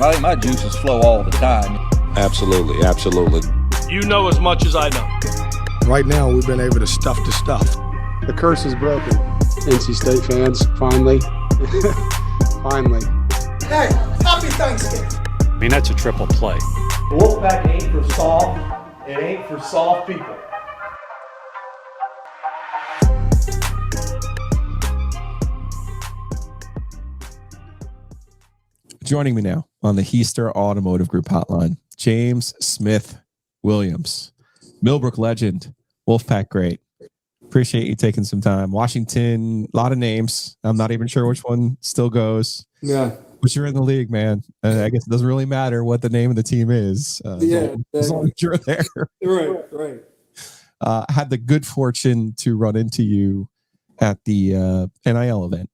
I think my juices flow all the time. Absolutely, absolutely. You know as much as I know. Right now, we've been able to stuff the stuff. The curse is broken. NC State fans, finally. Finally. Hey, happy Thanksgiving. I mean, that's a triple play. The Wolfpack ain't for soft. It ain't for soft people. Joining me now on the Heister Automotive Group hotline, James Smith Williams, Millbrook legend, Wolfpack great. Appreciate you taking some time. Washington, a lot of names. I'm not even sure which one still goes. Yeah. But you're in the league, man. I guess it doesn't really matter what the name of the team is. As long as you're there. Right. Had the good fortune to run into you at the NIL event.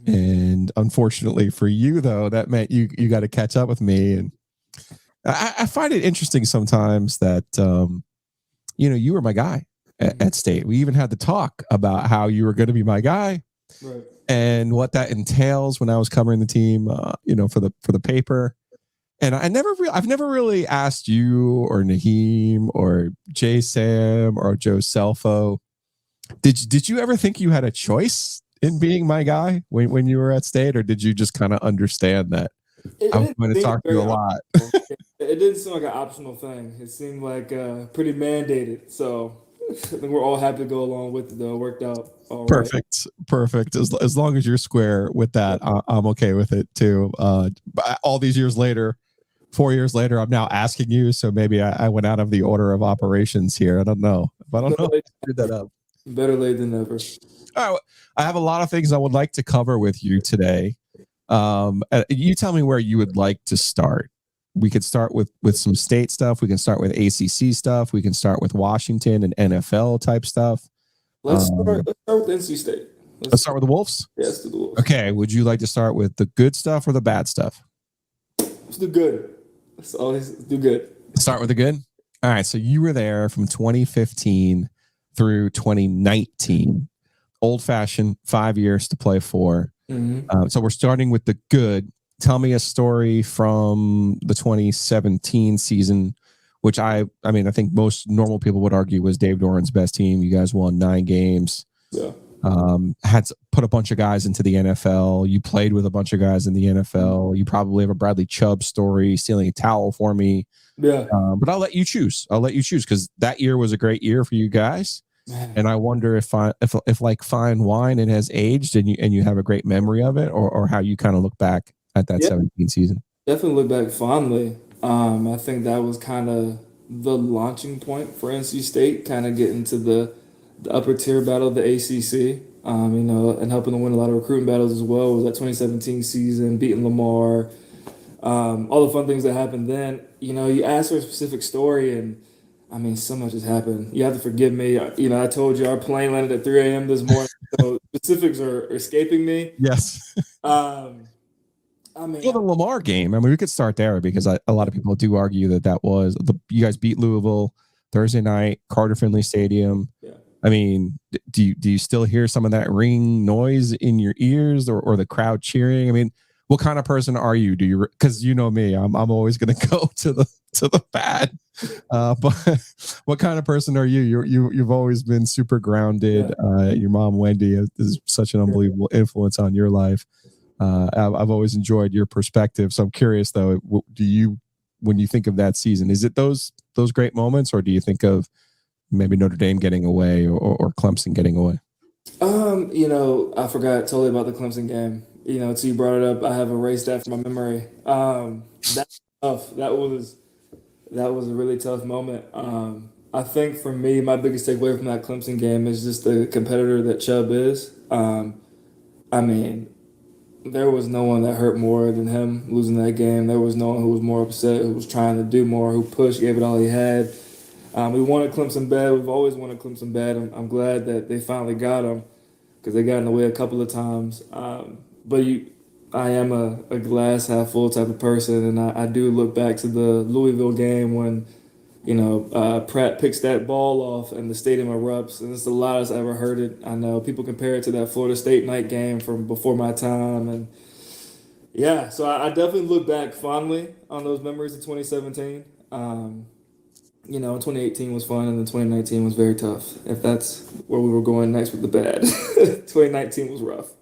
And unfortunately for you, though, that meant you got to catch up with me. And I find it interesting sometimes that, you were my guy at State. We even had to talk about how you were going to be my guy, Right. and what that entails when I was covering the team, for the paper. And I've never really asked you or Naheem or Jay Sam or Joe Selfo. Did you ever think you had a choice in being my guy when you were at State, or did you just kind of understand that I was going to talk to you a lot? It didn't seem like an optional thing. It seemed like pretty mandated. So I think we're all happy to go along with it, though. It worked out all right. Perfect. As long as you're square with that, I'm okay with it too. All these years later, 4 years later, I'm now asking you. So maybe I went out of the order of operations here. I don't know. I screwed that up. Better late than never. All right. I have a lot of things I would like to cover with you today. You tell me where you would like to start. We could start with some State stuff. We can start with ACC stuff. We can start with Washington and NFL type stuff. Let's start with NC State. Let's start with the Wolves? Yes, the Wolves. Okay. Would you like to start with the good stuff or the bad stuff? Let's do good. Let's always do good. Start with the good? All right. So you were there from 2015 through 2019. Old-fashioned 5 years to play for. Mm-hmm. So we're starting with the good. Tell me a story from the 2017 season, which I think most normal people would argue was Dave Doran's best team. You guys won 9 games. Yeah. Had to put a bunch of guys into the NFL. You played with a bunch of guys in the NFL. You probably have a Bradley Chubb story, stealing a towel for me. Yeah. But I'll let you choose. Because that year was a great year for you guys. And I wonder if like fine wine, it has aged and you have a great memory of it, or how you kind of look back at that 17 season. Definitely look back fondly. I think that was kind of the launching point for NC State, kind of getting to the upper tier battle of the ACC, and helping to win a lot of recruiting battles as well. It was that 2017 season, beating Lamar, all the fun things that happened then. You asked for a specific story, and so much has happened. You have to forgive me. I told you our plane landed at 3 a.m. this morning, so specifics are escaping me. Yes. The Lamar game. We could start there because a lot of people do argue that was you guys beat Louisville Thursday night, Carter Finley Stadium. Yeah. Do you still hear some of that ring noise in your ears, or the crowd cheering? What kind of person are you? Do you, because you know me, I'm always going to go to the bad. But what kind of person are you? You've always been super grounded. Yeah. Your mom Wendy is such an unbelievable influence on your life. I've always enjoyed your perspective. So I'm curious though, when you think of that season, is it those great moments, or do you think of maybe Notre Dame getting away or Clemson getting away? I forgot totally about the Clemson game. Until you brought it up, I have erased that from my memory. That's tough. That was a really tough moment. I think for me, my biggest takeaway from that Clemson game is just the competitor that Chubb is. There was no one that hurt more than him losing that game. There was no one who was more upset, who was trying to do more, who pushed, gave it all he had. We wanted Clemson bad. We've always wanted Clemson bad. I'm glad that they finally got him, because they got in the way a couple of times. But I am a glass half full type of person, and I do look back to the Louisville game when, Pratt picks that ball off and the stadium erupts, and it's the loudest I ever heard it. I know people compare it to that Florida State night game from before my time, and Yeah, so I definitely look back fondly on those memories of 2017. 2018 was fun, and then 2019 was very tough. If that's where we were going next with the bad, 2019 was rough.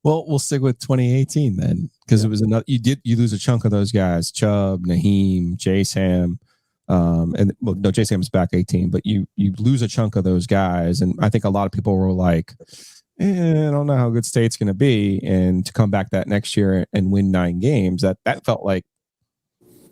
Well, we'll stick with 2018 then, because it was another. You lose a chunk of those guys: Chubb, Naheem, J Sam, and well, no, J Sam's back 18, but you lose a chunk of those guys, and I think a lot of people were like, I don't know how good State's going to be, and to come back that next year and win 9 games, that felt like,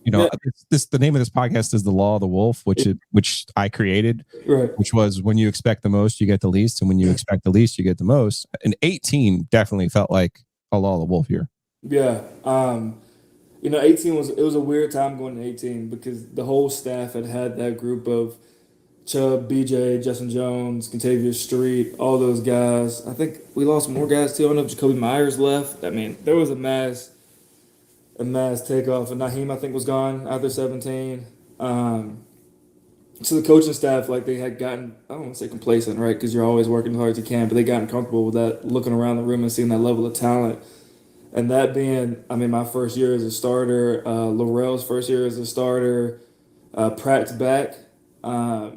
the name of this podcast is The Law of the Wolf, which I created, right? Which was when you expect the most, you get the least, and when you expect the least, you get the most. And 18 definitely felt like a Law of the Wolf year. Yeah, 18 was a weird time going to 18 because the whole staff had that group of Chubb, BJ, Justin Jones, Contavious Street, all those guys. I think we lost more guys too. I don't know if Jacoby Myers left. I mean, there was a mass takeoff, and Naheem, I think, was gone after 17. So the coaching staff, like, they had gotten, I don't want to say complacent, right, because you're always working as hard as you can, but they gotten comfortable with that, looking around the room and seeing that level of talent. And that being, my first year as a starter, Laurel's first year as a starter, Pratt's back. Pratt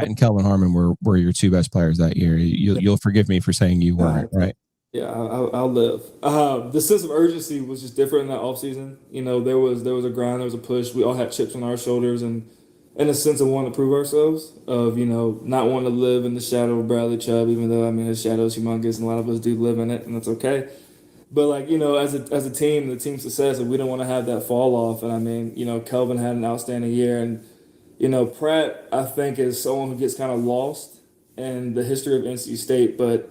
and Kelvin Harmon were your 2 best players that year. You'll forgive me for saying you weren't, right? Yeah, I'll live. The sense of urgency was just different in that offseason. There was a grind, there was a push. We all had chips on our shoulders and a sense of wanting to prove ourselves, of, not wanting to live in the shadow of Bradley Chubb, even though, his shadow is humongous and a lot of us do live in it, and that's okay. But, as a team, the team success, we don't want to have that fall off. And, Kelvin had an outstanding year. And, Pratt, I think, is someone who gets kind of lost in the history of NC State, but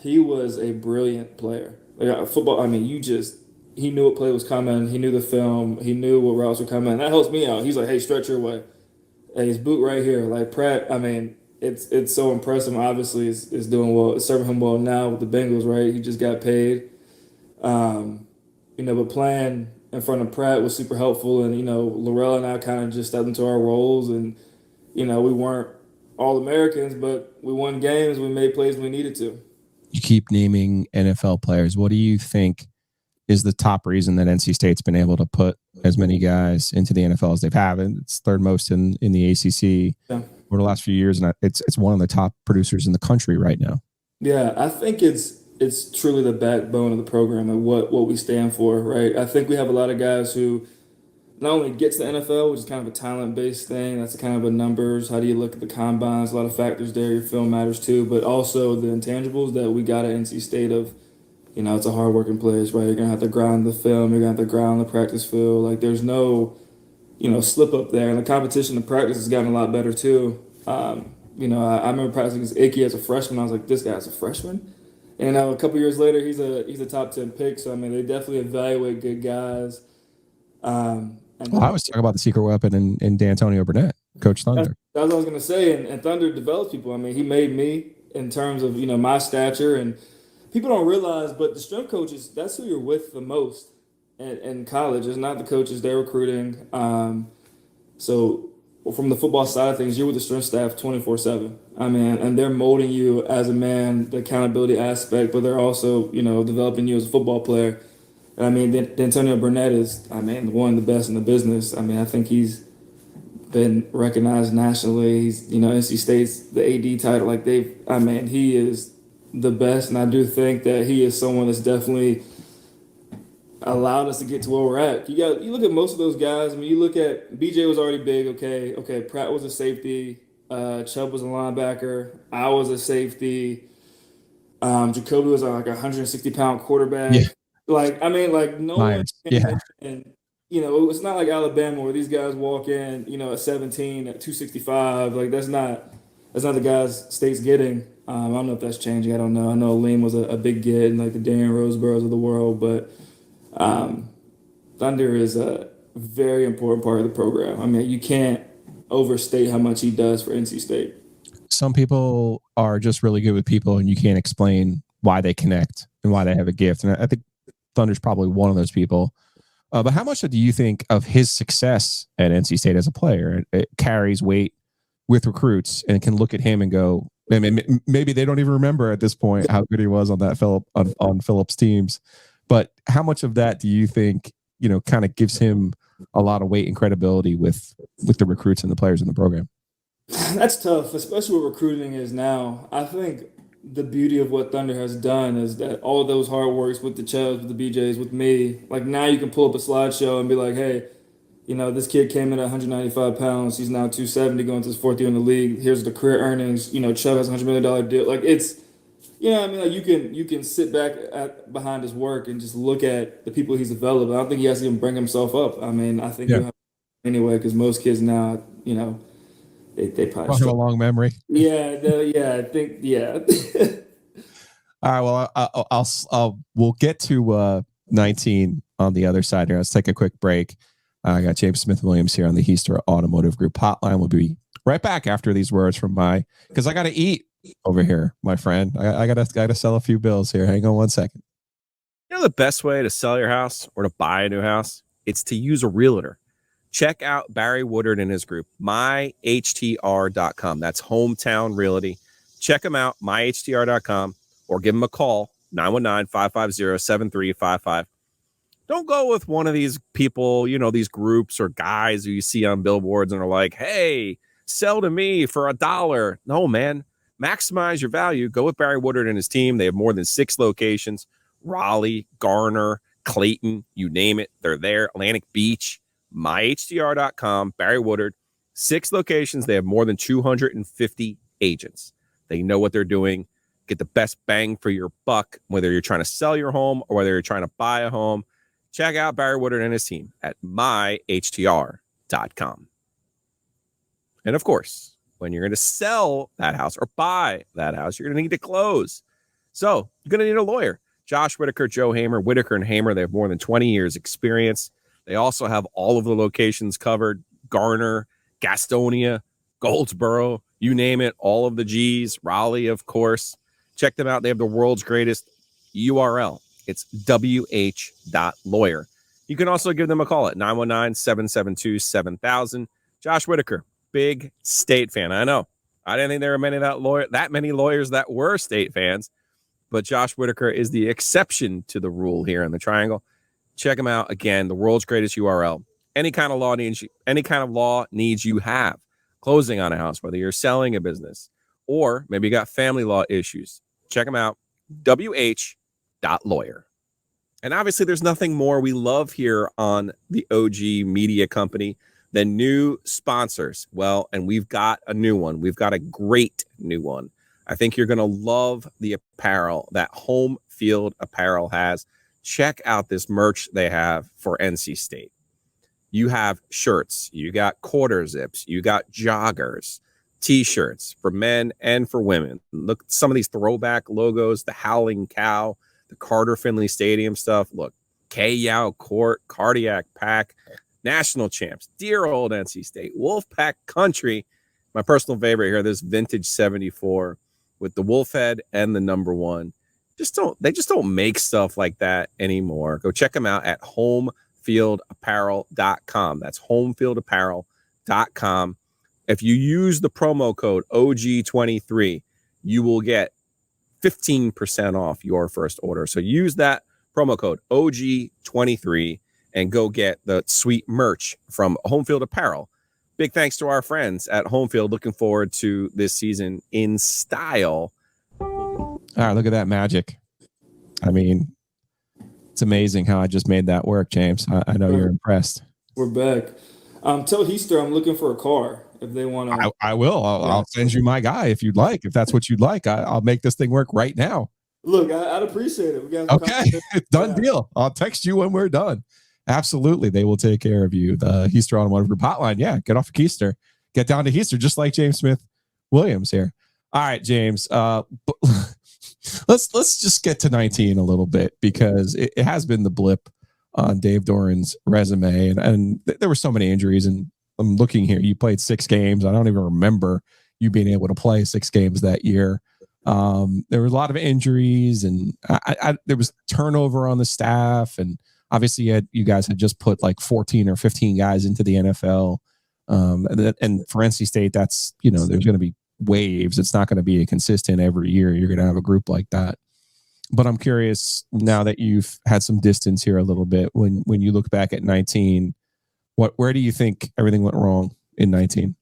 he was a brilliant player. Like, football, he knew what play was coming. He knew the film. He knew what routes were coming. That helps me out. He's like, hey, stretch your way. Hey, his boot right here. Like, Pratt, it's so impressive. Obviously, is doing well. It's serving him well now with the Bengals, right? He just got paid. But playing in front of Pratt was super helpful. And, Laurel and I kind of just stepped into our roles. And, we weren't All-Americans, but we won games. We made plays when we needed to. You keep naming NFL players. What do you think is the top reason that NC State's been able to put as many guys into the NFL as they've had? It's third most in the ACC over the last few years, and it's one of the top producers in the country right now. Yeah, I think it's truly the backbone of the program and what we stand for, right? I think we have a lot of guys who not only get to the NFL, which is kind of a talent-based thing, that's kind of a numbers, how do you look at the combines, a lot of factors there, your film matters too, but also the intangibles that we got at NC State of, it's a hard-working place, right? You're going to have to grind the film, you're going to have to grind the practice field. Like, there's no, slip up there. And the competition in practice has gotten a lot better too. I remember practicing against Icky as a freshman. I was like, this guy's a freshman? And a couple years later, he's a top 10 pick. So, they definitely evaluate good guys. I was talking about the secret weapon in D'Antonio Burnett, Coach Thunder. That's what I was going to say. And Thunder develops people. He made me in terms of, my stature. And people don't realize, but the strength coaches, that's who you're with the most in college. It's not the coaches they're recruiting. So from the football side of things, you're with the strength staff 24/7. And they're molding you as a man, the accountability aspect, but they're also, developing you as a football player. D'Antonio Burnett is, one of the best in the business. I think he's been recognized nationally. He's, NC State's the AD title. He is the best, and I do think that he is someone that's definitely allowed us to get to where we're at. You look at most of those guys. You look at BJ was already big. Okay. Pratt was a safety. Chubb was a linebacker. I was a safety. Jacoby was like a 160-pound quarterback. Yeah. No one. Yeah. And it's not like Alabama where these guys walk in, at 17 at 265. That's not the guys State's getting. I don't know if that's changing. I don't know. I know Liam was a big get, and the Darren Roseburrows of the world, but Thunder is a very important part of the program. You can't overstate how much he does for NC State. Some people are just really good with people, and you can't explain why they connect and why they have a gift. And I think Thunder's probably one of those people. But how much do you think of his success at NC State as a player? It carries weight with recruits and can look at him and go, maybe they don't even remember at this point how good he was on that on Phillips teams. But how much of that do you think, kind of gives him a lot of weight and credibility with the recruits and the players in the program? That's tough, especially what recruiting is now. I think the beauty of what Thunder has done is that all of those hard works with the Chubbs, with the BJs, with me, like now you can pull up a slideshow and be like, hey, this kid came in at 195 pounds. He's now 270 going to his fourth year in the league. Here's the career earnings. Chubb has a $100 million deal. Like it's, like you can sit back behind his work and just look at the people he's developed. I don't think he has to even bring himself up. I mean, I think he'll have anyway because most kids now, they probably have a long memory. Yeah, I think. All right. Well, we'll get to 19 on the other side here. Let's take a quick break. I got James Smith Williams here on the Heister Automotive Group hotline. We'll be right back after these words from because I got to eat over here, my friend. I gotta sell a few bills here. Hang on one second. The best way to sell your house or to buy a new house? It's to use a realtor. Check out Barry Woodard and his group, myhtr.com. That's Hometown Realty. Check them out, myhtr.com, or give them a call, 919-550-7355. Don't go with one of these people, these groups or guys who you see on billboards and are like, hey, sell to me for $1. No, man. Maximize your value. Go with Barry Woodard and his team. They have more than 6 locations. Raleigh, Garner, Clayton, you name it. They're there. Atlantic Beach, myhtr.com, Barry Woodard. 6 locations. They have more than 250 agents. They know what they're doing. Get the best bang for your buck, whether you're trying to sell your home or whether you're trying to buy a home. Check out Barry Woodard and his team at myhtr.com. And of course, when you're going to sell that house or buy that house, you're going to need to close. So you're going to need a lawyer. Josh Whitaker, Joe Hamer, Whitaker and Hamer, they have more than 20 years experience. They also have all of the locations covered. Garner, Gastonia, Goldsboro, you name it, all of the G's, Raleigh, of course. Check them out. They have the world's greatest URL. It's wh.lawyer. You can also give them a call at 919-772-7000. Josh Whitaker, big state fan. I know. I didn't think there were that many lawyers that were state fans, but Josh Whitaker is the exception to the rule here in the Triangle. Check him out. Again, the world's greatest URL. Any kind of law needs you have. Closing on a house, whether you're selling a business or maybe you got family law issues. Check them out. wh.lawyer. And obviously there's nothing more we love here on the OG Media Company than new sponsors. Well, and we've got a new one. We've got a great new one. I think you're going to love the apparel that Home Field Apparel has. Check out this merch they have for NC State. You have shirts, you got quarter zips, you got joggers, t-shirts for men and for women. Look at some of these throwback logos, the Howling Cow, the Carter Finley Stadium stuff. Look, K-Yow Court, Cardiac Pack, National Champs, dear old NC State, Wolfpack Country. My personal favorite here, this vintage 74 with the wolf head and the number 1. They just don't make stuff like that anymore. Go check them out at homefieldapparel.com. That's homefieldapparel.com. If you use the promo code OG23, you will get 15% off your first order. So use that promo code OG23 and go get the sweet merch from Homefield Apparel. Big thanks to our friends at Homefield. Looking forward to this season in style. All right, look at that magic. I mean, it's amazing how I just made that work, James. I know you're impressed. We're back. Tell Heister I'm looking for a car if they want to. I will. I'll send you my guy if you'd like. If that's what you'd like, I'll make this thing work right now. Look, I'd appreciate it. Okay, done deal. I'll text you when we're done. Absolutely, they will take care of you. The Heister Automotive Group hotline. Yeah, get off of Heister. Get down to Heister, just like James Smith Williams here. All right, James. Let's just get to 19 a little bit because it has been the blip on Dave Doran's resume, and there were so many injuries. And I'm looking here. You played 6 games. I don't even remember you being able to play 6 games that year. There were a lot of injuries, and there was turnover on the staff, and obviously you guys had just put like 14 or 15 guys into the NFL. And for NC State, that's, there's going to be waves. It's not going to be a consistent every year. You're going to have a group like that. But I'm curious now that you've had some distance here a little bit. When you look back at 19, where do you think everything went wrong in 19?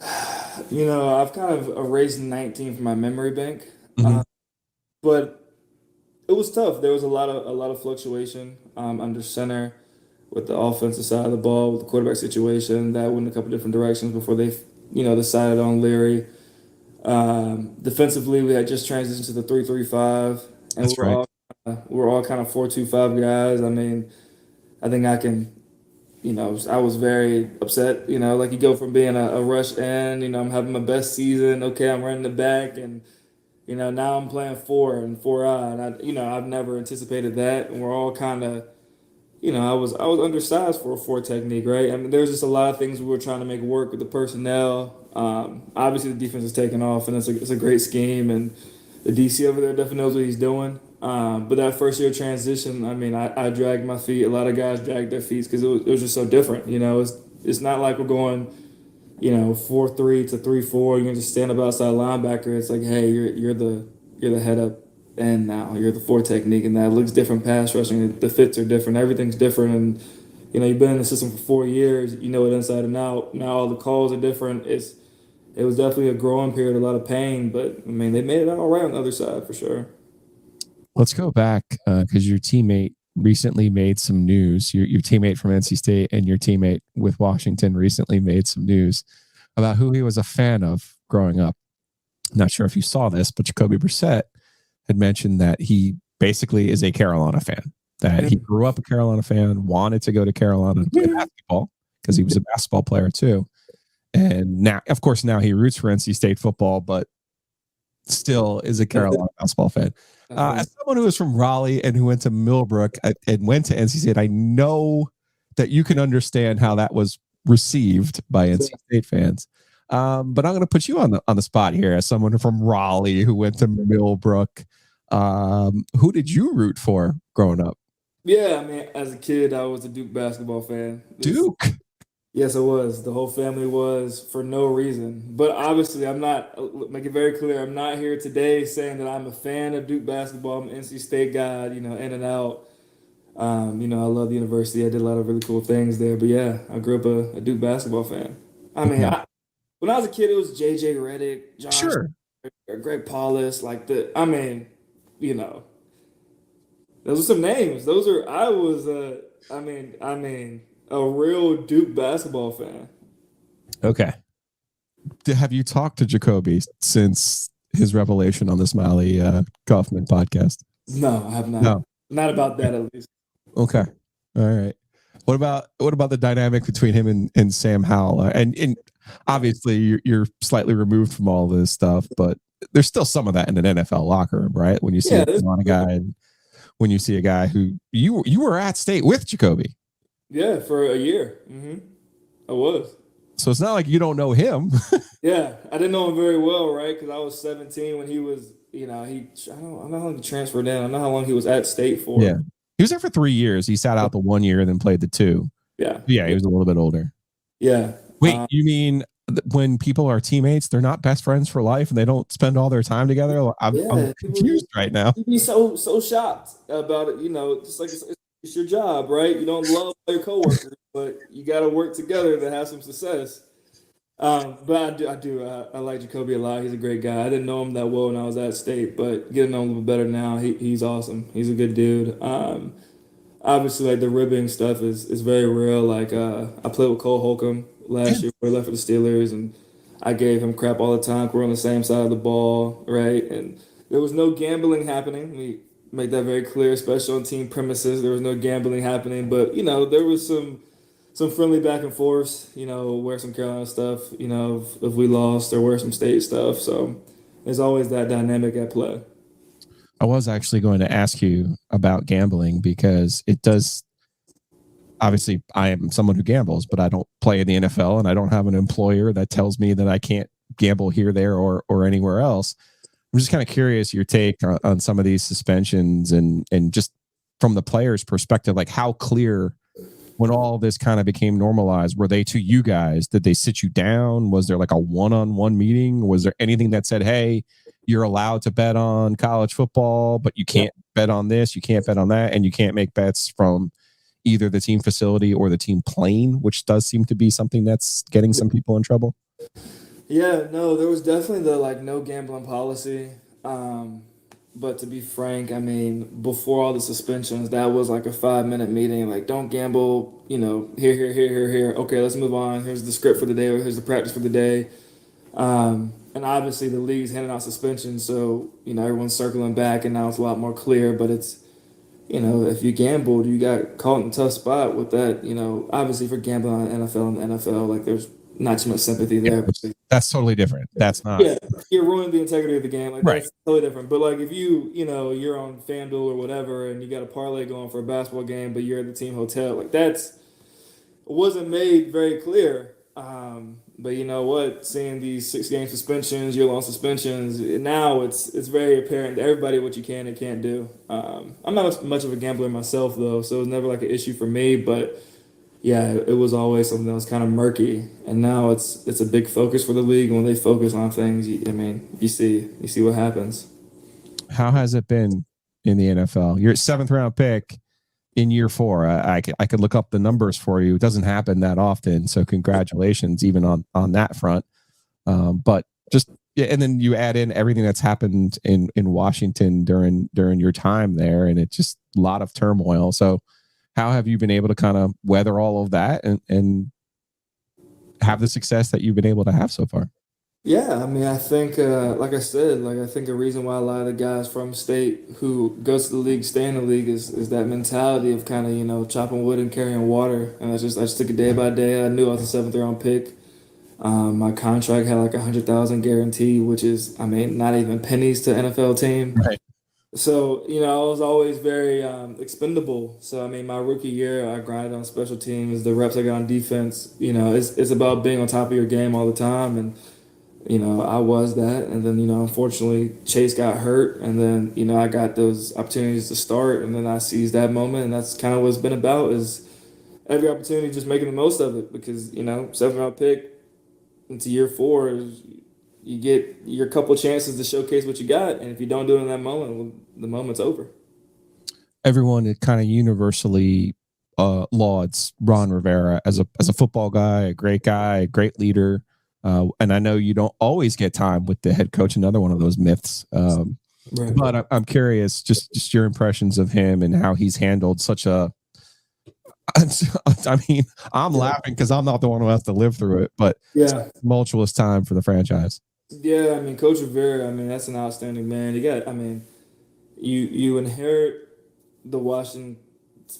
I've kind of erased 19 from my memory bank, Mhm. but it was tough. There was a lot of fluctuation under center with the offensive side of the ball, with the quarterback situation. That went a couple different directions before they, decided on Leary. Defensively, we had just transitioned to the 3-3-5, and That's right. we're all kind of 4-2-5 guys. I mean, I think I can. I was very upset. Like you go from being a rush end. I'm having my best season. Okay, I'm running the back, and now I'm playing 4 and I've never anticipated that, and we're all kind of. I was undersized for a 4 technique, right? I mean, there's just a lot of things we were trying to make work with the personnel. Obviously, the defense is taking off, and it's a great scheme, and the DC over there definitely knows what he's doing. But that first year transition, I mean, I dragged my feet. A lot of guys dragged their feet because it was just so different. It's not like we're going, 4-3 to 3-4. You can just stand up outside linebacker. It's like, hey, you're the head up end now. You're the 4 technique, and that looks different. Pass rushing, the fits are different. Everything's different, and you've been in the system for 4 years. You know it inside and out. Now all the calls are different. It was definitely a growing period, a lot of pain, but I mean, they made it out all right on the other side for sure. Let's go back because your teammate recently made some news. Your teammate from NC State and your teammate with Washington recently made some news about who he was a fan of growing up. Not sure if you saw this, but Jacoby Brissett had mentioned that he basically is a Carolina fan, that he grew up a Carolina fan, wanted to go to Carolina to play basketball because he was a basketball player too. And now, of course, now he roots for NC State football, but still is a Carolina basketball fan. As someone who is from Raleigh and who went to Millbrook and went to NC State, I know that you can understand how that was received by NC State fans. But I'm going to put you on the spot here as someone from Raleigh who went to Millbrook. Who did you root for growing up? Yeah, I mean, as a kid, I was a Duke basketball fan. Duke. Yes, I was. The whole family was for no reason. But obviously, I'm not, make it very clear, I'm not here today saying that I'm a fan of Duke basketball. I'm an NC State guy, in and out. I love the university. I did a lot of really cool things there. But yeah, I grew up a Duke basketball fan. I mean, when I was a kid, it was J.J. Redick, Josh, Greg Paulus, those are some names. A real Duke basketball fan. Okay. Have you talked to Jacoby since his revelation on the Smiley Kaufman podcast? No, I have not. No. Not about that, at least. Okay. All right. What about the dynamic between him and Sam Howell? And obviously you're slightly removed from all this stuff, but there's still some of that in an NFL locker room, right? When you see a guy, and when you see a guy who you were at State with Jacoby. Yeah, for a year. Mm-hmm. I was. So it's not like you don't know him. Yeah, I didn't know him very well, right? Because I was 17 when he was, I don't know how long he transferred in. I don't know how long he was at State for. Yeah. He was there for 3 years. He sat out the 1 year and then played the 2. Yeah. Yeah, he was a little bit older. Yeah. Wait, you mean when people are teammates, they're not best friends for life and they don't spend all their time together? I'm confused right now. You'd be so shocked about it, just like it's your job, right? You don't love your coworkers, but you got to work together to have some success. But I do. I like Jacoby a lot. He's a great guy. I didn't know him that well when I was at State, but getting to know him a little better now, he's awesome. He's a good dude. Obviously, like the ribbing stuff is very real. Like I played with Cole Holcomb last year. We left for the Steelers, and I gave him crap all the time. We're on the same side of the ball, right? And there was no gambling happening. We make that very clear, especially on team premises. There was no gambling happening, but there was some friendly back and forth. Wear some Carolina stuff. If we lost, or wear some State stuff. So there's always that dynamic at play. I was actually going to ask you about gambling because it does. Obviously, I am someone who gambles, but I don't play in the NFL, and I don't have an employer that tells me that I can't gamble here, there, or anywhere else. I'm just kind of curious your take on some of these suspensions and just from the player's perspective, like how clear when all this kind of became normalized, were they to you guys? Did they sit you down? Was there like a one-on-one meeting? Was there anything that said, hey, you're allowed to bet on college football, but you can't bet on this, you can't bet on that, and you can't make bets from either the team facility or the team plane, which does seem to be something that's getting some people in trouble. Yeah, no, there was definitely the like no gambling policy. But to be frank, I mean, before all the suspensions, that was like a 5-minute meeting. Like, don't gamble, here. Okay, let's move on. Here's the script for the day, or here's the practice for the day. And obviously the league's handing out suspensions, so, everyone's circling back, and now it's a lot more clear. But it's, if you gambled, you got caught in a tough spot with that, obviously for gambling on NFL and the NFL, like, there's not too much sympathy there. That's totally different. That's not. Yeah, you're ruining the integrity of the game. Like, right. That's totally different. But like, if you're on FanDuel or whatever, and you got a parlay going for a basketball game, but you're at the team hotel, like wasn't made very clear. But you know what? Seeing these 6-game suspensions, year-long suspensions, now it's very apparent to everybody what you can and can't do. I'm not much of a gambler myself, though, so it was never like an issue for me. But yeah, it was always something that was kind of murky, and now it's a big focus for the league. When they focus on things, you see what happens. How has it been in the NFL? You're a 7th round pick in year 4. I could look up the numbers for you. It doesn't happen that often, so congratulations even on that front. But just and then you add in everything that's happened in Washington during your time there, and it's just a lot of turmoil. So how have you been able to kind of weather all of that and have the success that you've been able to have so far? Yeah, I mean, I think, like I said, I think a reason why a lot of the guys from state who goes to the league stay in the league is that mentality of kind of, chopping wood and carrying water. And I just took it day by day. I knew I was a 7th round pick. My contract had like 100,000 guarantee, which is, I mean, not even pennies to NFL team. Right. So, I was always very expendable. So, I mean, my rookie year, I grinded on special teams. The reps I got on defense, it's about being on top of your game all the time. And, I was that. And then, unfortunately, Chase got hurt. And then, I got those opportunities to start. And then I seized that moment. And that's kind of what it's been about, is every opportunity, just making the most of it. Because, 7th round pick into year 4, you get your couple chances to showcase what you got, and if you don't do it in that moment, well, the moment's over. Everyone kind of universally lauds Ron Rivera as a football guy, a great leader, and I know you don't always get time with the head coach. Another one of those myths, right. But I'm curious, just your impressions of him and how he's handled such a. I mean, I'm laughing because I'm not the one who has to live through it, but tumultuous time for the franchise. Yeah, I mean, Coach Rivera, I mean, that's an outstanding man. You inherit the Washington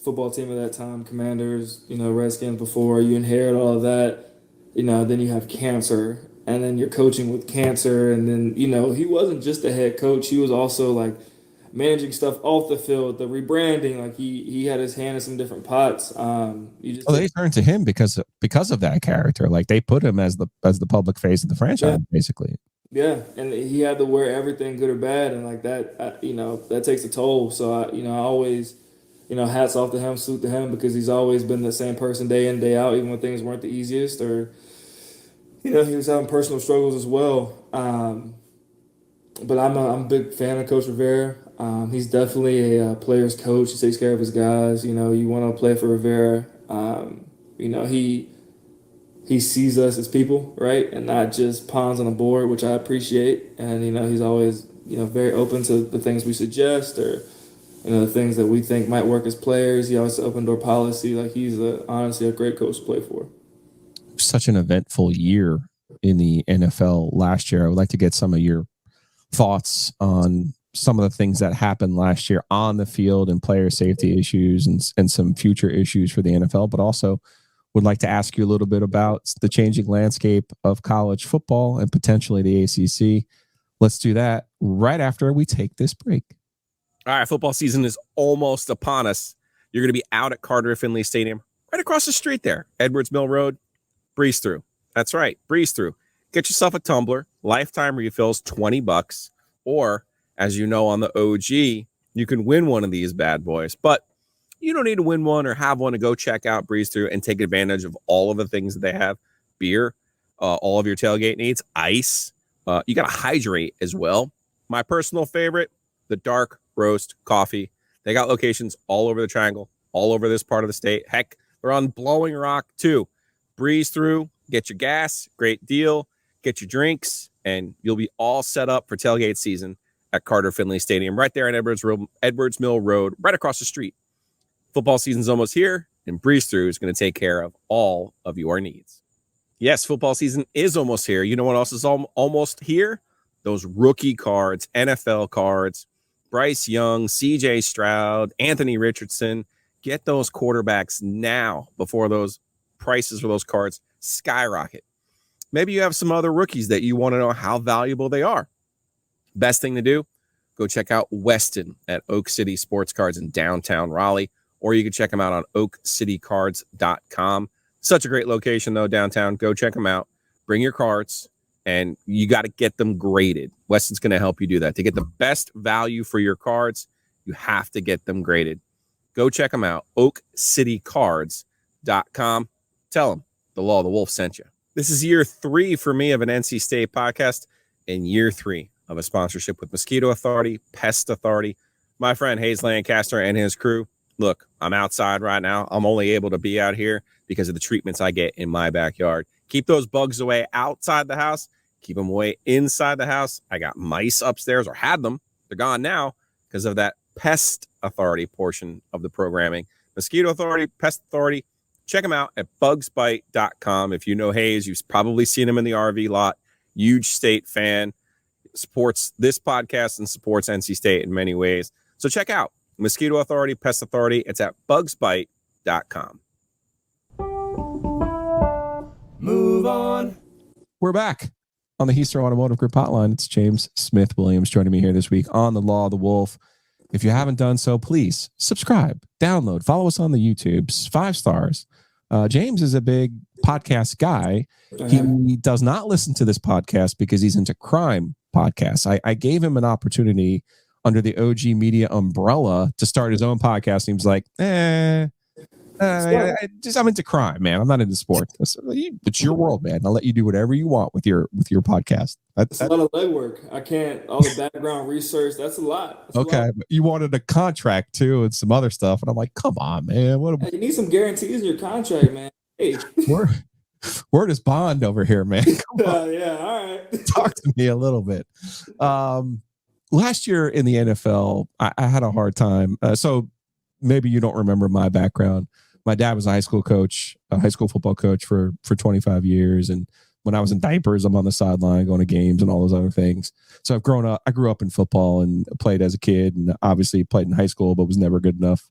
football team at that time, Commanders, Redskins before. You inherit all of that, then you have cancer, and then you're coaching with cancer, and then, he wasn't just a head coach. He was also, like, managing stuff off the field, the rebranding. Like, he had his hand in some different pots. They turned to him because of that character. Like, they put him as the public face of the franchise, basically. Yeah, and he had to wear everything, good or bad, and like that, that takes a toll. So I always, hats off to him, salute to him, because he's always been the same person day in, day out, even when things weren't the easiest, or he was having personal struggles as well. But I'm a big fan of Coach Rivera. He's definitely a player's coach. He takes care of his guys. You want to play for Rivera. He sees us as people, right, and not just pawns on a board, which I appreciate. And he's always very open to the things we suggest, or the things that we think might work as players. He always has open door policy. Like, he's honestly a great coach to play for. Such an eventful year in the NFL last year. I would like to get some of your thoughts on some of the things that happened last year on the field and player safety issues and some future issues for the NFL, but also would like to ask you a little bit about the changing landscape of college football and potentially the ACC. Let's do that right after we take this break. All right, football season is almost upon us. You're going to be out at Carter Finley Stadium, right across the street there, Edwards Mill Road. Breeze through. That's right, breeze through. Get yourself a tumbler, lifetime refills, $20, or as you know, on the OG, you can win one of these bad boys. But you don't need to win one or have one to go check out Breeze Through and take advantage of all of the things that they have. Beer, all of your tailgate needs, ice. You got to hydrate as well. My personal favorite, the dark roast coffee. They got locations all over the Triangle, all over this part of the state. Heck, they're on Blowing Rock too. Breeze through, get your gas, great deal, get your drinks, and you'll be all set up for tailgate season at Carter Finley Stadium, right there on Edwards Mill Road, right across the street. Football season's almost here, and Breeze Through is going to take care of all of your needs. Yes, football season is almost here. You know what else is almost here? Those rookie cards, NFL cards, Bryce Young, CJ Stroud, Anthony Richardson. Get those quarterbacks now before those prices for those cards skyrocket. Maybe you have some other rookies that you want to know how valuable they are. Best thing to do, go check out Weston at Oak City Sports Cards in downtown Raleigh, or you can check them out on oakcitycards.com. Such a great location, though, downtown. Go check them out. Bring your cards, and you got to get them graded. Weston's going to help you do that. To get the best value for your cards, you have to get them graded. Go check them out, oakcitycards.com. Tell them the Law of the Wolf sent you. This is year 3 for me of an NC State podcast and year 3 of a sponsorship with Mosquito Authority, Pest Authority, my friend Hayes Lancaster and his crew. Look, I'm outside right now. I'm only able to be out here because of the treatments I get in my backyard. Keep those bugs away outside the house. Keep them away inside the house. I got mice upstairs, or had them. They're gone now because of that Pest Authority portion of the programming. Mosquito Authority, Pest Authority. Check them out at bugsbite.com. If you know Hayes, you've probably seen him in the RV lot. Huge State fan. Supports this podcast and supports NC State in many ways. So check out Mosquito Authority, Pest Authority. It's at bugsbite.com. Move on. We're back on the Heaster Automotive Group hotline. It's James Smith Williams joining me here this week on the Law of the Wolf. If you haven't done so, please subscribe, download, follow us on the YouTubes, 5 stars. James is a big podcast guy. He does not listen to this podcast because he's into crime podcasts. I gave him an opportunity under the OG Media umbrella to start his own podcast. He was like, I'm into crime, man. I'm not into sports. It's your world, man. I'll let you do whatever you want with your podcast. That's a lot of legwork. I can't, all the background research, that's a lot. Okay. But you wanted a contract too and some other stuff. And I'm like, come on, man. Hey, you need some guarantees in your contract, man. Hey. Word is bond over here, man. Yeah, all right. Talk to me a little bit. Last year in the NFL, I had a hard time. So maybe you don't remember my background. My dad was a high school coach, a high school football coach for 25 years. And when I was in diapers, I'm on the sideline going to games and all those other things. So I grew up in football and played as a kid, and obviously played in high school, but was never good enough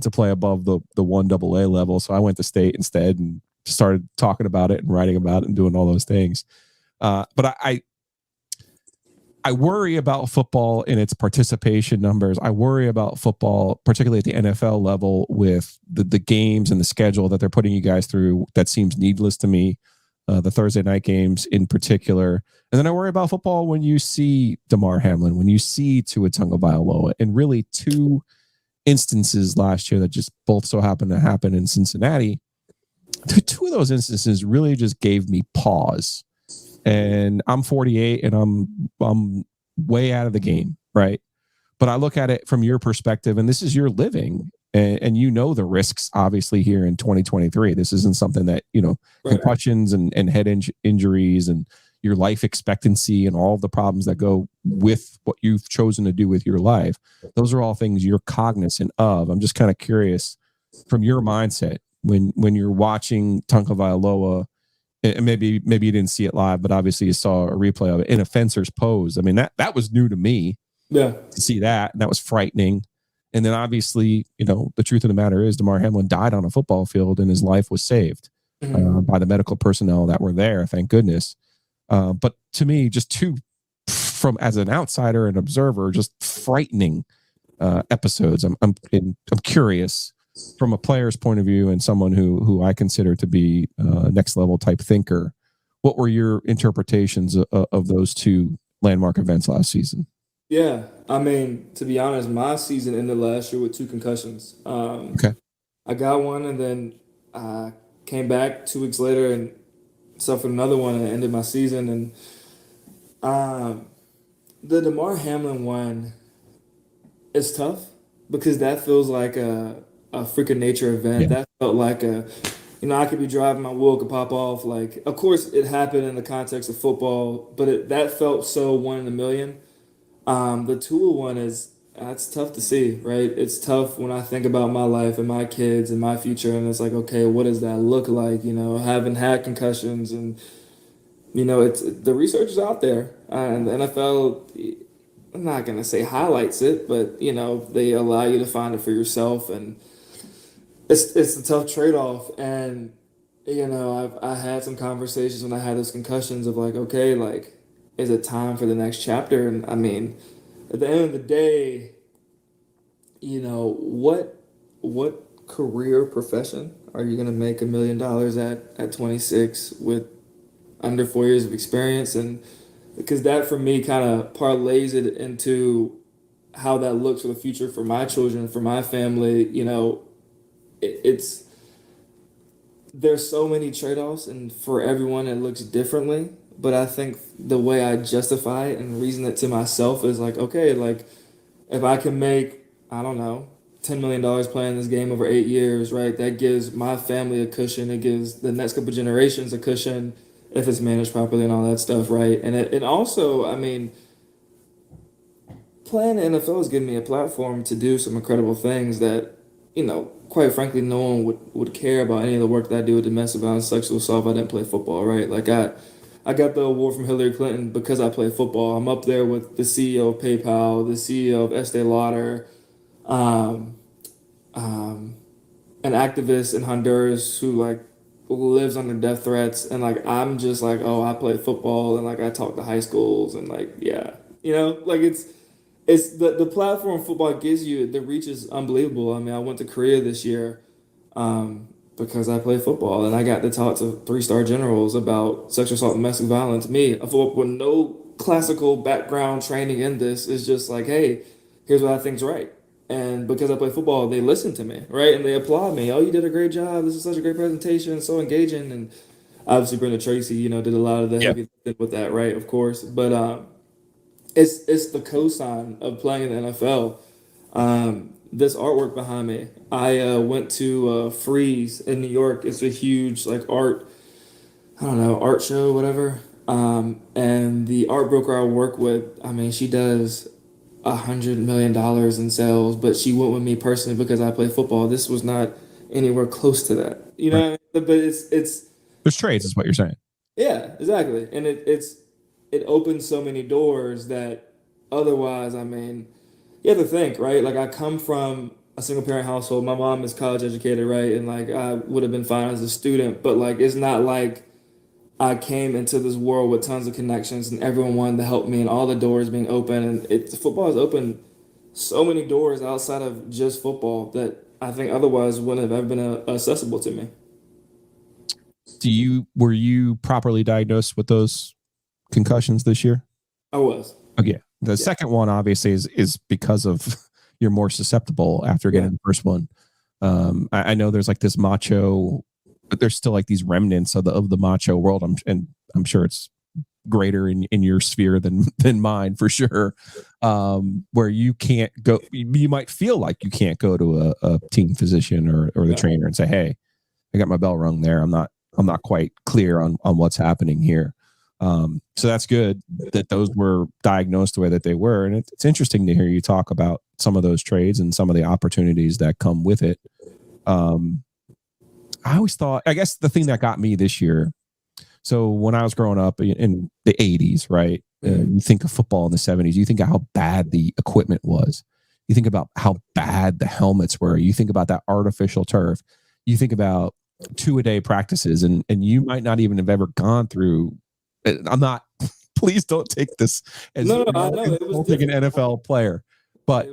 to play above the 1AA level. So I went to state instead and started talking about it and writing about it and doing all those things. But I worry about football in its participation numbers. I worry about football, particularly at the NFL level, with the games and the schedule that they're putting you guys through. That seems needless to me. The Thursday night games in particular. And then I worry about football when you see Damar Hamlin, when you see Tua Tagovailoa, and really 2 instances last year that just both so happened to happen in Cincinnati. The 2 of those instances really just gave me pause. And I'm 48 and I'm way out of the game, right? But I look at it from your perspective, and this is your living, and you know the risks obviously here in 2023. This isn't something that, right. Concussions and head injuries and your life expectancy and all the problems that go with what you've chosen to do with your life. Those are all things you're cognizant of. I'm just kind of curious from your mindset when you're watching Tagovailoa. And maybe you didn't see it live, but obviously you saw a replay of it in a fencer's pose. I mean, that was new to me. Yeah, to see that, and that was frightening. And then obviously, the truth of the matter is Damar Hamlin died on a football field, and his life was saved by the medical personnel that were there. Thank goodness. But to me, just from as an outsider and observer, just frightening episodes. I'm curious. From a player's point of view and someone who I consider to be a next level type thinker, what were your interpretations of those 2 landmark events last season? Yeah, I mean, to be honest, my season ended last year with 2 concussions. Okay. I got one, and then I came back 2 weeks later and suffered another one, and it ended my season. And The DeMar Hamlin one is tough because that feels like a freak of nature event. Yeah. That felt like I could be driving, my wheel could pop off. Like, of course, it happened in the context of football, but that felt so one in a million. The Tua one that's tough to see, right? It's tough when I think about my life and my kids and my future, and it's like, okay, what does that look like? Having had concussions, and it's the research is out there, and the NFL. I'm not gonna say highlights it, but they allow you to find it for yourself, and it's a tough trade off. And I had some conversations when I had those concussions of like, okay, like, is it time for the next chapter? And I mean, at the end of the day, what career profession are you gonna make $1 million at 26 with under 4 years of experience? And because that for me kind of parlays it into how that looks for the future for my children, for my family. It's there's so many trade-offs, and for everyone it looks differently. But I think the way I justify it and reason it to myself is like, okay, like if I can make, I don't know, $10 million playing this game over 8 years, right? That gives my family a cushion. It gives the next couple generations a cushion if it's managed properly and all that stuff, right? And also, I mean, playing the NFL has given me a platform to do some incredible things that, quite frankly, no one would care about any of the work that I do with domestic violence, sexual assault if I didn't play football, right? Like I got the award from Hillary Clinton because I play football. I'm up there with the CEO of PayPal, the CEO of Estee Lauder, an activist in Honduras who like lives under death threats, and like I'm just like, oh, I play football and like I talk to high schools and like, yeah, like it's the platform football gives you. The reach is unbelievable. I mean, I went to Korea this year because I play football, and I got to talk to 3-star generals about sexual assault and domestic violence. Me, a football with no classical background training in this, is just like, hey, here's what I think's right. And because I play football, they listen to me, right? And they applaud me. Oh, you did a great job. This is such a great presentation, so engaging. And obviously, Brenda Tracy, did a lot of the heavy lifting with that, right? Of course, but it's the cosign of playing in the NFL. This artwork behind me, I went to Freeze in New York. It's a huge like art show, whatever. And the art broker I work with, I mean, she does $100 million in sales, but she went with me personally because I play football. This was not anywhere close to that, Right. what I mean? But it's There's trades, is what you're saying. yeah, exactly, and it opens so many doors that otherwise, I mean, you have to think, right? Like I come from a single parent household. My mom is college educated, right, and like I would have been fine as a student, but like it's not like I came into this world with tons of connections and everyone wanted to help me and all the doors being open. And football has opened so many doors outside of just football that I think otherwise wouldn't have ever been accessible to me. Were you properly diagnosed with those concussions this year? I was. Okay. The second one obviously is because of you're more susceptible after getting the first one. I know there's like this macho, but there's still like these remnants of the macho world. I'm sure it's greater in your sphere than mine for sure. Where you can't go, you might feel like you can't go to a team physician or the trainer and say, hey, I got my bell rung there. I'm not quite clear on what's happening here. So that's good that those were diagnosed the way that they were. And it's interesting to hear you talk about some of those trades and some of the opportunities that come with it. I always thought, I guess the thing that got me this year. So when I was growing up in the 80s, right? You think of football in the 70s, you think of how bad the equipment was. You think about how bad the helmets were. You think about that artificial turf. You think about 2-a-day practices, and you might not even have ever gone through. I'm not. Please don't take this as I know it was an NFL player, but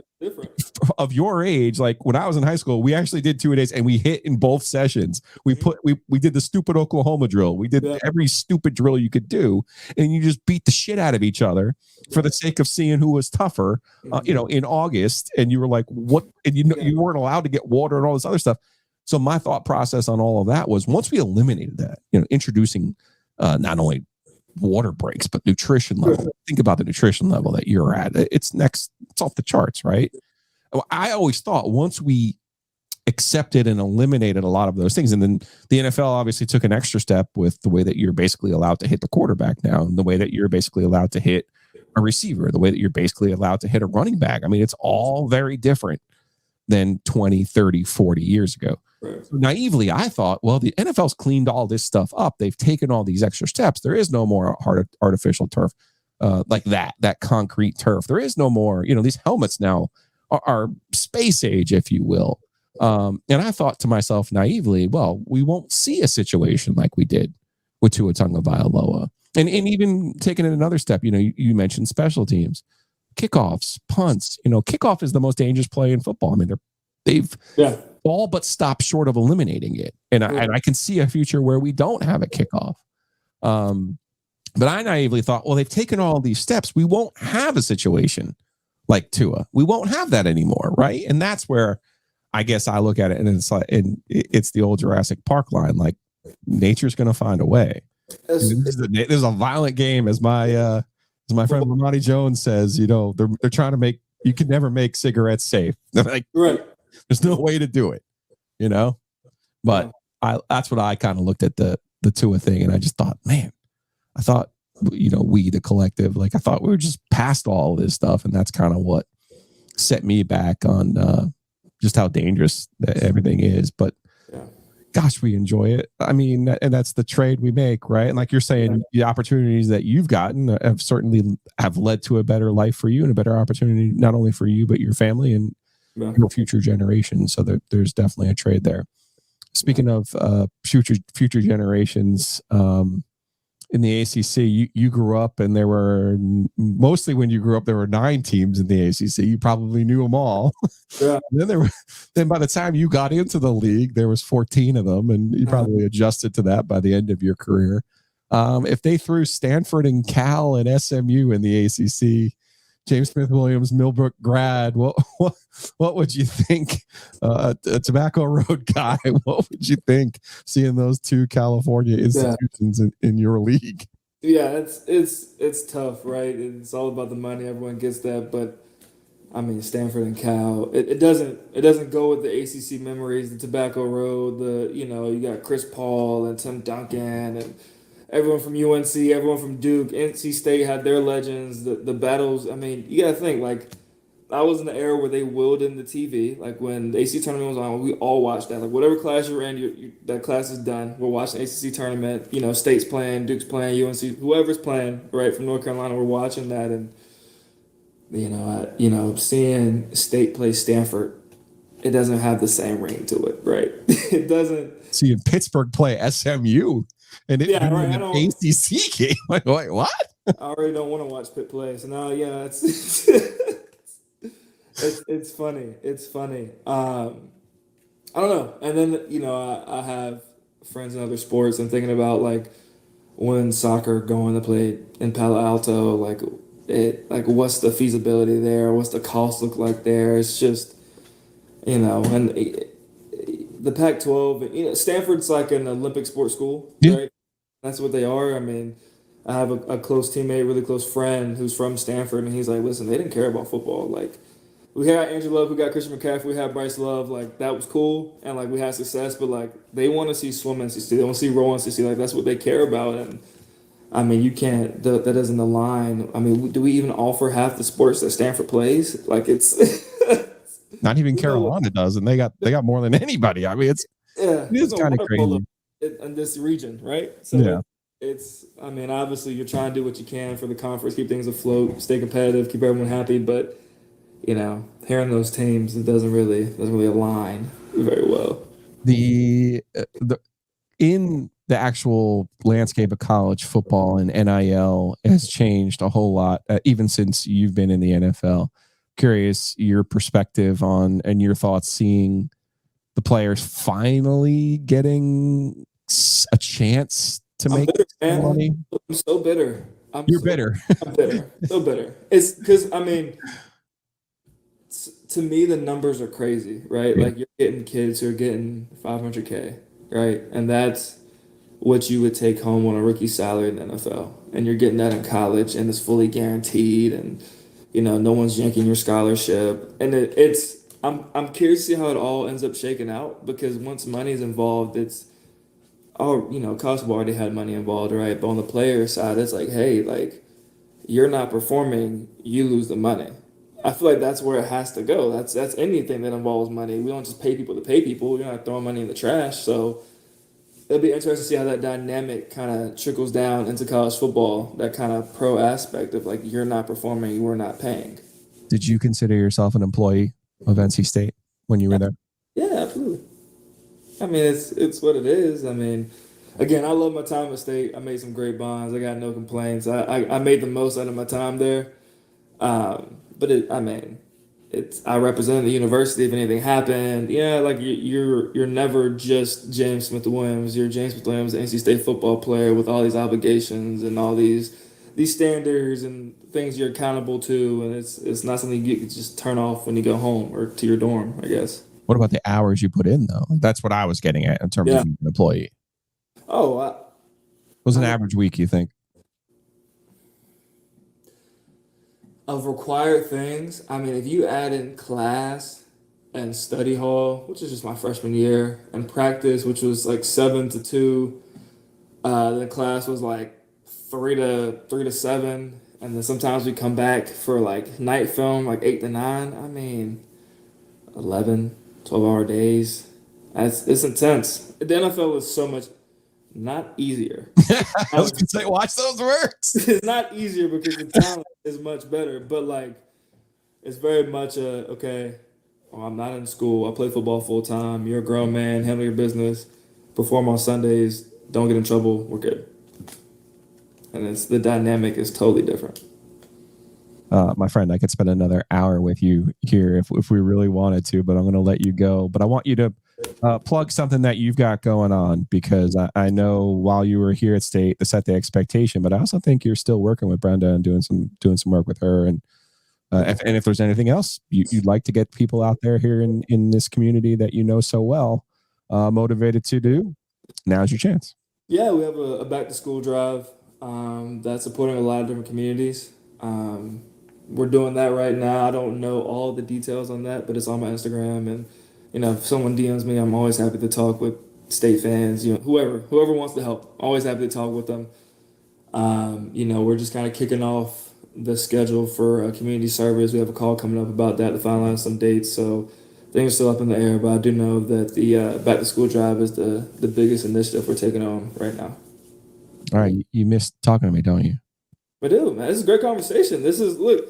of your age, like when I was in high school, we actually did 2-a-days and we hit in both sessions. We did the stupid Oklahoma drill. We did every stupid drill you could do, and you just beat the shit out of each other for the sake of seeing who was tougher. In August, and you were like, what? And you weren't allowed to get water and all this other stuff. So my thought process on all of that was once we eliminated that, introducing not only water breaks, but nutrition level. Think about the nutrition level that you're at. It's off the charts, right? I always thought once we accepted and eliminated a lot of those things, and then the NFL obviously took an extra step with the way that you're basically allowed to hit the quarterback now, and the way that you're basically allowed to hit a receiver, the way that you're basically allowed to hit a running back. I mean, it's all very different than 20, 30, 40 years ago. Right. So naively, I thought, well, the NFL's cleaned all this stuff up. They've taken all these extra steps. There is no more artificial turf like that concrete turf. There is no more, these helmets now are space age, if you will. And I thought to myself naively, well, we won't see a situation like we did with Tua Tagovailoa. And even taking it another step, you mentioned special teams, kickoffs, punts. Kickoff is the most dangerous play in football. I mean, they've all but stopped short of eliminating it. And I can see a future where we don't have a kickoff. But I naively thought, well, they've taken all these steps. We won't have a situation like Tua. We won't have that anymore, right? And that's where I guess I look at it, and it's the old Jurassic Park line, like nature's going to find a way. This is a violent game, as my friend Ramani Jones says. They're trying to make, you can never make cigarettes safe. Like, right. There's no way to do it, But that's what I kind of looked at the Tua thing, and I just thought, man, I thought we, the collective, like I thought we were just past all this stuff, and that's kind of what set me back on just how dangerous everything is. But gosh, we enjoy it. I mean, and that's the trade we make, right? And like you're saying, the opportunities that you've gotten have certainly have led to a better life for you and a better opportunity, not only for you, but your family and your future generations. So there's definitely a trade there. Speaking of future generations, in the ACC, you grew up, and there were mostly when you grew up, there were 9 teams in the ACC. You probably knew them all. Yeah. Then by the time you got into the league, there was 14 of them, and you probably adjusted to that by the end of your career. If they threw Stanford and Cal and SMU in the ACC, James Smith Williams, Millbrook grad, what would you think? A Tobacco Road guy, what would you think seeing those 2 California institutions in your league? Yeah, it's tough, right? It's all about the money. Everyone gets that, but I mean, Stanford and Cal, it doesn't go with the ACC memories, the Tobacco Road, you got Chris Paul and Tim Duncan and everyone from UNC, everyone from Duke, NC State had their legends, the battles. I mean, you got to think, like, I was in the era where they willed in the TV. Like, when the ACC tournament was on, we all watched that. Like, whatever class you're in, that class is done. We're watching the ACC tournament. State's playing, Duke's playing, UNC, whoever's playing, right, from North Carolina, we're watching that. And, seeing State play Stanford, it doesn't have the same ring to it, right? It doesn't. Seeing Pittsburgh play SMU. And it right, an ACC game. Like, wait, what? I already don't want to watch Pitt play. So now, it's it's funny. It's funny. I don't know. And then I have friends in other sports. I'm thinking about like when soccer going to play in Palo Alto. Like what's the feasibility there? What's the cost look like there? It's just and the Pac-12. Stanford's like an Olympic sports school, right? That's what they are. I mean, I have a close teammate, really close friend who's from Stanford, and he's like, listen, they didn't care about football. Like, we had Andrew Love, we got Christian McCaffrey, we had Bryce Love. Like, that was cool, and, like, we had success, but, like, they want to see swim NCC. They want to see row NCC. Like, that's what they care about, and, I mean, you can't – that doesn't align. I mean, do we even offer half the sports that Stanford plays? Like, it's – Not even Carolina does, and they got more than anybody. I mean, it's kind of crazy. In this region, right? So it's, I mean, obviously you're trying to do what you can for the conference, keep things afloat, stay competitive, keep everyone happy, but hearing those teams, it doesn't really align very well. The in the actual landscape of college football and NIL has changed a whole lot, even since you've been in the NFL. Curious your perspective on and your thoughts seeing the players finally getting a chance to make money. I'm so bitter. You're bitter. I'm bitter. So bitter. It's because, I mean, to me, the numbers are crazy, right? Yeah. Like, you're getting kids who are getting $500K, right? And that's what you would take home on a rookie salary in the NFL. And you're getting that in college, and it's fully guaranteed, and no one's yanking your scholarship. And I'm curious to see how it all ends up shaking out, because once money's involved, it's college football already had money involved, right? But on the player side, it's like, hey, like, you're not performing, you lose the money. I feel like that's where it has to go. That's anything that involves money. We don't just pay people to pay people. You're not throwing money in the trash. So it'll be interesting to see how that dynamic kind of trickles down into college football, that kind of pro aspect of, like, you're not performing, we're not paying. Did you consider yourself an employee of NC State when you were there? Yeah, absolutely. I mean, it's what it is. I mean, again, I love my time at State. I made some great bonds. I got no complaints. I made the most out of my time there. But I represented the university. If anything happened, like, you're never just James Smith-Williams. You're James Smith-Williams, the NC State football player with all these obligations and all these standards and things you're accountable to, and it's not something you can just turn off when you go home or to your dorm, I guess. What about the hours you put in, though? That's what I was getting at in terms of being an employee. Oh, what was an average week, you think? Of required things, I mean, if you add in class and study hall, which is just my freshman year, and practice, which was like 7 to 2, then class was like 3 to 7, and then sometimes we come back for like night film, like 8 to 9. I mean, 11, 12-hour days. It's intense. The NFL is so much not easier. I was gonna say, watch those words. It's not easier because the talent is much better, but like, it's very much I'm not in school. I play football full time. You're a grown man. Handle your business. Perform on Sundays. Don't get in trouble. We're good. And the dynamic is totally different. My friend, I could spend another hour with you here if we really wanted to, but I'm going to let you go. But I want you to plug something that you've got going on, because I know while you were here at State to set the expectation, but I also think you're still working with Brenda and doing some work with her. And if there's anything else you'd like to get people out there here in this community that you know so well motivated to do, now's your chance. Yeah, we have a back to school drive that's supporting a lot of different communities. We're doing that right now. I don't know all the details on that, but it's on my Instagram. And, if someone DMs me, I'm always happy to talk with State fans, whoever wants to help. Always happy to talk with them. We're just kind of kicking off the schedule for a community service. We have a call coming up about that to finalize some dates. So things are still up in the air, but I do know that the back to school drive is the biggest initiative we're taking on right now. All right. You missed talking to me, don't you? I do, man. This is a great conversation. Look,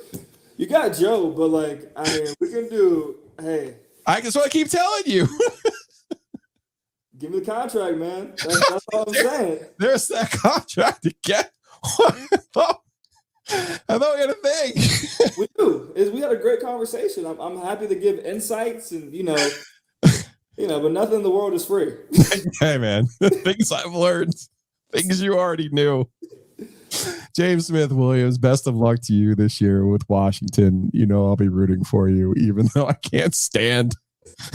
you got Joe, but like, I mean, we can do, hey. I just want to keep telling you. Give me the contract, man. That's all I'm saying. There's that contract to get. I thought we had a thing. We do. We had a great conversation. I'm happy to give insights and, but nothing in the world is free. Hey, man. Things I've learned. Things you already knew. James Smith-Williams, best of luck to you this year with Washington. I'll be rooting for you, even though I can't stand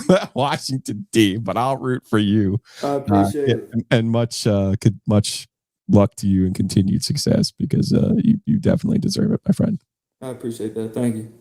that Washington team, but I'll root for you. I appreciate it. And much luck to you and continued success, because you definitely deserve it, my friend. I appreciate that. Thank you.